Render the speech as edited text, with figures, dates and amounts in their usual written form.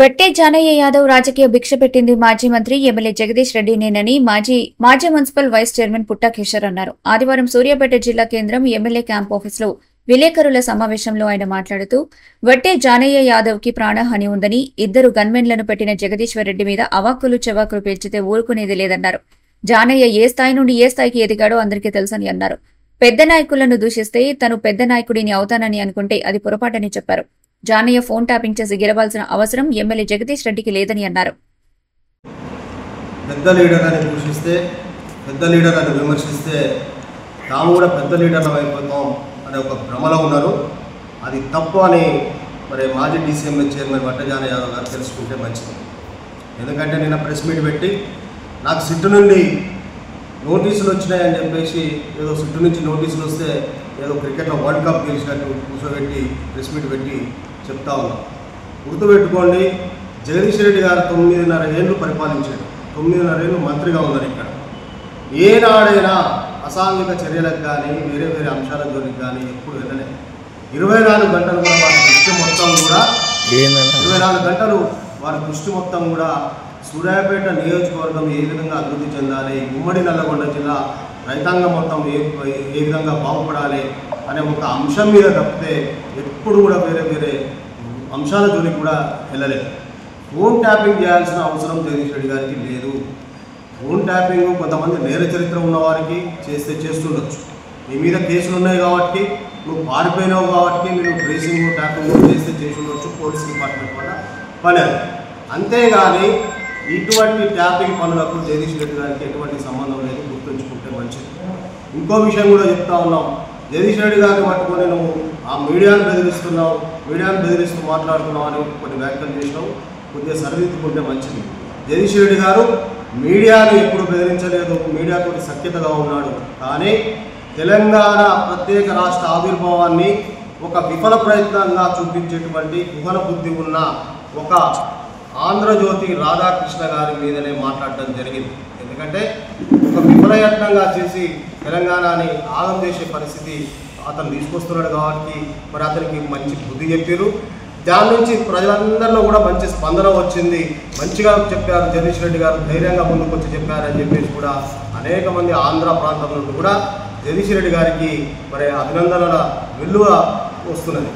వట్టే జానయ్య యాదవ్ రాజకీయ భిక్ష పెట్టింది మాజీ మంత్రి ఎమ్మెల్యే జగదీష్ రెడ్డినేనని మాజీ మున్సిపల్ వైస్ చైర్మన్ పుట్టా కిషోర్ అన్నారు. ఆదివారం సూర్యాపేట జిల్లా కేంద్రం ఎమ్మెల్యే క్యాంప్ ఆఫీసులో విలేకరుల సమావేశంలో ఆయన మాట్లాడుతూ వట్టే జానయ్య యాదవ్ కి ప్రాణహాని ఉందని, ఇద్దరు గన్మెన్లను పెట్టిన జగదీశ్వర్ రెడ్డి మీద అవాక్కులు చవాకులు పేల్చితే ఊరుకునేది లేదన్నారు. జానయ్య ఏ స్థాయి నుండి ఏ స్థాయికి ఎదిగాడో అందరికీ తెలుసని అన్నారు. పెద్ద నాయకులను దూషిస్తే తను పెద్ద నాయకుడిని అవుతానని అనుకుంటే అది పొరపాటని చెప్పారు. జానయ్య ఫోన్ ట్యాపింగ్ చేసి గెలవాల్సిన అవసరం ఎమ్మెల్యే జగదీష్ రెడ్డికి లేదని అన్నారు. పెద్ద లీడర్ అని దూషిస్తే, పెద్ద లీడర్ అని విమర్శిస్తే తాము కూడా పెద్ద లీడర్ అయిపోతాం అనే ఒక భ్రమలో ఉన్నారు. అది తప్పు అని మరి మాజీ డీసీఎంఏ చైర్మన్ వట్టే జానయ్య యాదవ్ గారు తెలుసుకుంటే మంచిది. ఎందుకంటే నిన్న ప్రెస్ మీట్ పెట్టి నాకు సిట్టు నుండి నోటీసులు వచ్చినాయని చెప్పేసి, ఏదో సిట్టు నుంచి నోటీసులు వస్తే ఏదో క్రికెట్లో వరల్డ్ కప్ గెలిచినట్టు కూర్చోబెట్టి ప్రెస్ మీట్ పెట్టి చెప్తా ఉన్నాం. గుర్తుపెట్టుకోండి, జగదీష్ రెడ్డి గారు 9.5 ఏళ్ళు పరిపాలించాడు. 9.5 ఏళ్ళు మంత్రిగా ఉన్నారు. ఇక్కడ ఏనాడైనా అసాంఘిక చర్యలకు కానీ వేరే వేరే అంశాల జోలికి కానీ ఎప్పుడు వెళ్ళలేదు. 24 గంటలు కూడా వారి దృష్టి మొత్తం కూడా 24 గంటలు వారి దృష్టి మొత్తం కూడా సూర్యాపేట నియోజకవర్గం ఏ విధంగా అభివృద్ధి చెందాలి, ఉమ్మడి నల్లగొండ జిల్లా రైతాంగం మొత్తం ఏ విధంగా బాగుపడాలి అనే ఒక అంశం మీద తప్పితే ఎప్పుడు కూడా వేరే వేరే అంశాల జోలికి కూడా వెళ్ళలేదు. ఫోన్ ట్యాపింగ్ చేయాల్సిన అవసరం జగదీష్ రెడ్డి గారికి లేదు. ఫోన్ ట్యాపింగ్ కొంతమంది నేర చరిత్ర ఉన్నవారికి చేస్తుండొచ్చు. మీ మీద కేసులు ఉన్నాయి కాబట్టి, నువ్వు పారిపోయినావు కాబట్టి మీరు ట్రేసింగ్ ట్యాపింగ్ చేసి ఉండొచ్చు. పోలీస్ డిపార్ట్మెంట్ వల్ల పని అది. అంతేగాని ఇటువంటి ట్యాపింగ్ పనులకు జగదీష్ రెడ్డి గారికి ఎటువంటి సంబంధం లేదు, గుర్తుంచుకుంటే మంచిది. ఇంకో విషయం కూడా చెప్తా ఉన్నాం, జగదీష్ రెడ్డి గారిని పట్టుకొని నువ్వు ఆ మీడియాను బెదిరిస్తున్నావు, మీడియాను బెదిరిస్తూ మాట్లాడుతున్నావు అని కొన్ని వ్యాఖ్యలు చేసినావు. కొద్దిగా సరిదిద్దుకుంటే మంచిది. జగదీష్ రెడ్డి గారు మీడియాను ఎప్పుడు బెదిరించలేదు, మీడియాతో సఖ్యతగా ఉన్నాడు. కానీ తెలంగాణ ప్రత్యేక రాష్ట్ర ఆవిర్భావాన్ని ఒక విఫల ప్రయత్నంగా చూపించేటువంటి కుహన బుద్ధి ఉన్న ఒక ఆంధ్రజ్యోతి రాధాకృష్ణ గారి మీదనే మాట్లాడడం జరిగింది. ఎందుకంటే ఒక విఫలయత్నంగా చేసి తెలంగాణని ఆగం చేసే పరిస్థితి అతను తీసుకొస్తున్నాడు కాబట్టి మరి అతనికి మంచి బుద్ధి చెప్పారు. దాని నుంచి ప్రజలందరిలో కూడా మంచి స్పందన వచ్చింది. మంచిగా చెప్పారు, జగదీష్ రెడ్డి గారు ధైర్యంగా ముందుకు వచ్చి చెప్పారని చెప్పేసి కూడా అనేక మంది ఆంధ్ర ప్రాంతం నుండి కూడా జగదీష్ రెడ్డి గారికి మరి అభినందనల విలువ వస్తున్నది.